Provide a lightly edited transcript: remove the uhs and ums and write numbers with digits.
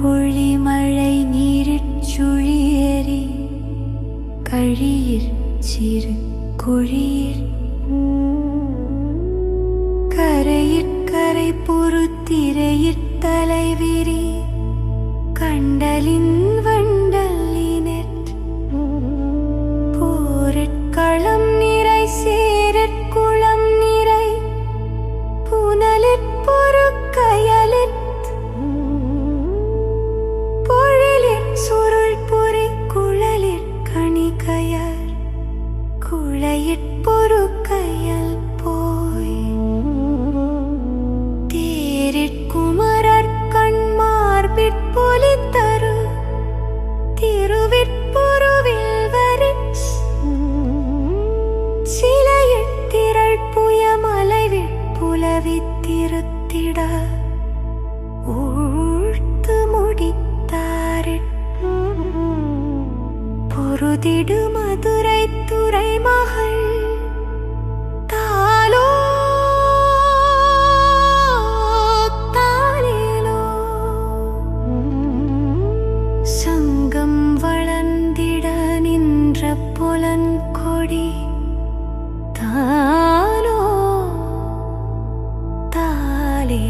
பொழிமழை நீரிச்சுழியேறி கழியிற் சிறு குழியிற் கரையிற்கரை பொறுத்திரையிற் தலைவிரி கண்டலின் வண்டலினெற் போரட்களம் நிறை சேரற்குளம் நிறை புனலிற் பொறுக்கயலிற் பொழிலிற் சுருள் பொறி குழலிற் கணிகையர் குழையிற் பொறுக்கையல் போய் தேரிற் குமரர் கண்மார்பிற் பொலித்தரு திருவிற் பொருவில்வரிற் சிலையிற் திரள் புயமலைவிற் புலவித் திருத்திட ஊழ்த்து முடித்தாரிற் பொருதிடு மதுரை துறை மகள் தாலோ தாலேலோ சங்கம் வளர்ந்திட நின்ற புலன்கொடி தாலோ தாலே